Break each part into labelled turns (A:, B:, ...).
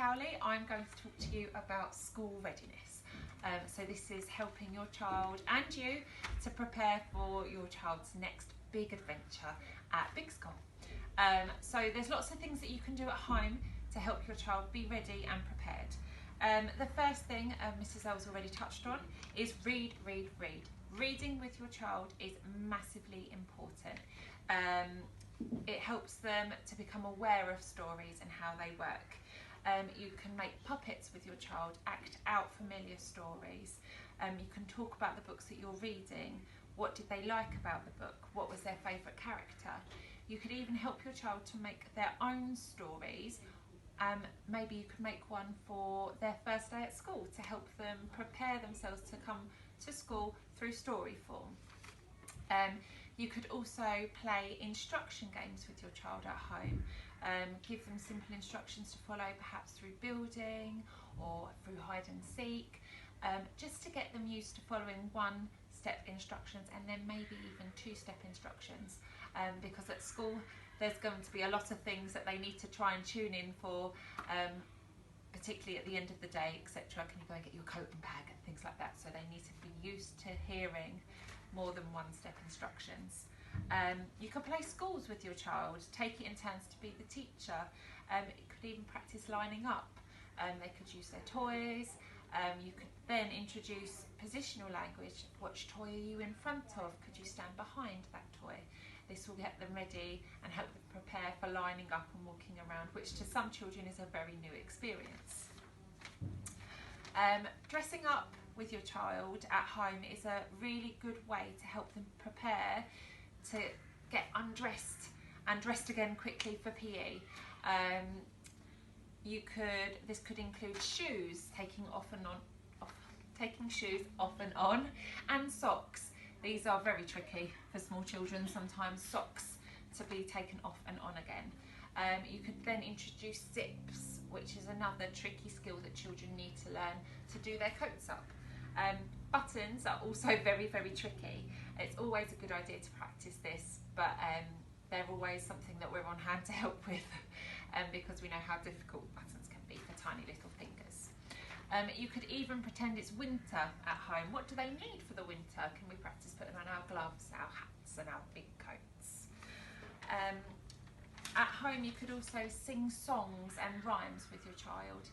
A: Cowley. I'm going to talk to you about school readiness. So this is helping your child and you to prepare for your child's next big adventure at big school. So there's lots of things that you can do at home to help your child be ready and prepared. The first thing Mrs. L's already touched on is read. Reading with your child is massively important. It helps them to become aware of stories and how they work. You can make puppets with your child, act out familiar stories. You can talk about the books that you're reading. What did they like about the book? What was their favourite character? You could even help your child to make their own stories. Maybe you could make one for their first day at school to help them prepare themselves to come to school through story form. You could also play instruction games with your child at home. Give them simple instructions to follow, perhaps through building or through hide and seek, just to get them used to following one-step instructions and then maybe even two-step instructions, because at school there's going to be a lot of things that they need to try and tune in for, particularly at the end of the day, etc. Can you go and get your coat and bag and things like that? So they need to be used to hearing more than one-step instructions. You could play schools with your child, take it in turns to be the teacher. You could even practice lining up. They could use their toys. You could then introduce positional language. Which toy are you in front of? Could you stand behind that toy? This will get them ready and help them prepare for lining up and walking around, which to some children is a very new experience. Dressing up with your child at home is a really good way to help them prepare to get undressed and dressed again quickly for PE. This could include shoes, taking shoes off and on, and socks. These are very tricky for small children, sometimes socks to be taken off and on again. You could then introduce zips, which is another tricky skill that children need to learn to do their coats up. Buttons are also very tricky. It's always a good idea to practice this, but they're always something that we're on hand to help with, because we know how difficult buttons can be for tiny little fingers. You could even pretend it's winter at home. What do they need for the winter? Can we practice putting on our gloves, our hats and our big coats? At home you could also sing songs and rhymes with your child.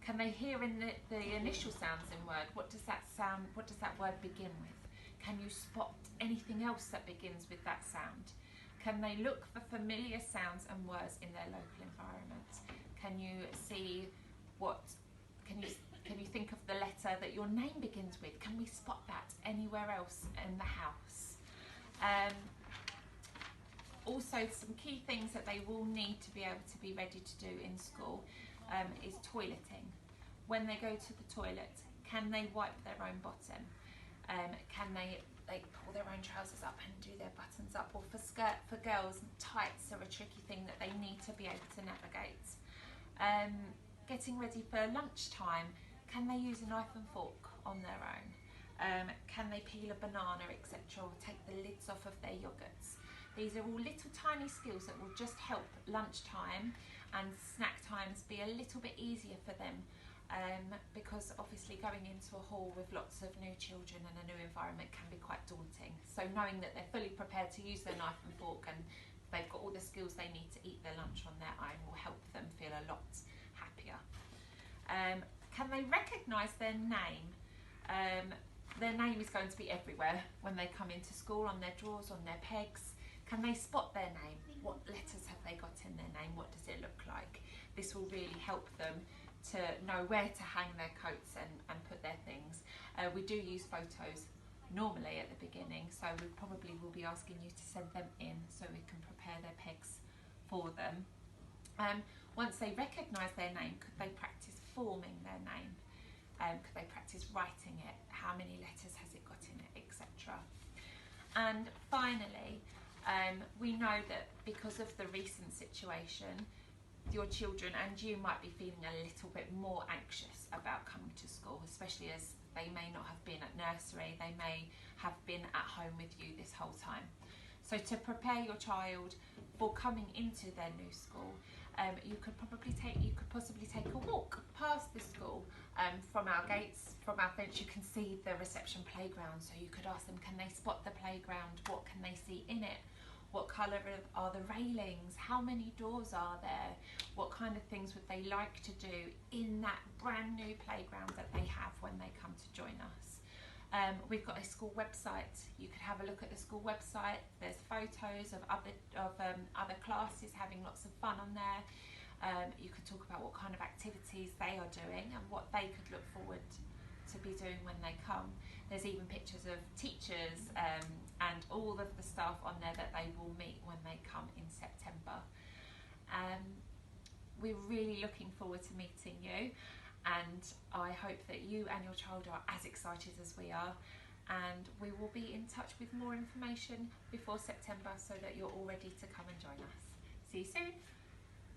A: Can they hear in the initial sounds in word? What does that word begin with? Can you spot anything else that begins with that sound? Can they look for familiar sounds and words in their local environment? Can you see can you think of the letter that your name begins with? Can we spot that anywhere else in the house? Also, some key things that they will need to be able to be ready to do in school is toileting. When they go to the toilet, can they wipe their own bottom? Can they pull their own trousers up and do their buttons up? Or for girls, tights are a tricky thing that they need to be able to navigate. Getting ready for lunchtime, can they use a knife and fork on their own? Can they peel a banana, etc., or take the lids off of their yogurts? These are all little tiny skills that will just help lunchtime and snack times be a little bit easier for them, because obviously going into a hall with lots of new children and a new environment can be quite daunting. So knowing that they're fully prepared to use their knife and fork and they've got all the skills they need to eat their lunch on their own will help them feel a lot happier. Can they recognise their name? Their name is going to be everywhere when they come into school, on their drawers, on their pegs. Can they spot their name? What letters have they got in their name? What does it look like? This will really help them to know where to hang their coats and put their things. We do use photos normally at the beginning, so we probably will be asking you to send them in so we can prepare their pegs for them. Once they recognise their name, could they practice forming their name? Could they practice writing it? How many letters has it got in it, etc. And finally, we know that because of the recent situation, your children and you might be feeling a little bit more anxious about coming to school, especially as they may not have been at nursery, they may have been at home with you this whole time. So to prepare your child for coming into their new school, you could possibly take a walk our gates, from our fence, you can see the reception playground. So you could ask them, can they spot the playground? What can they see in it? What colour are the railings? How many doors are there? What kind of things would they like to do in that brand new playground that they have when they come to join us? We've got a school website. You could have a look at the school website. There's photos of other classes having lots of fun on there. You could talk about what kind of activities they are doing and what they could look forward to be doing when they come. There's even pictures of teachers and all of the staff on there that they will meet when they come in September. We're really looking forward to meeting you, and I hope that you and your child are as excited as we are, and we will be in touch with more information before September so that you're all ready to come and join us. See you soon.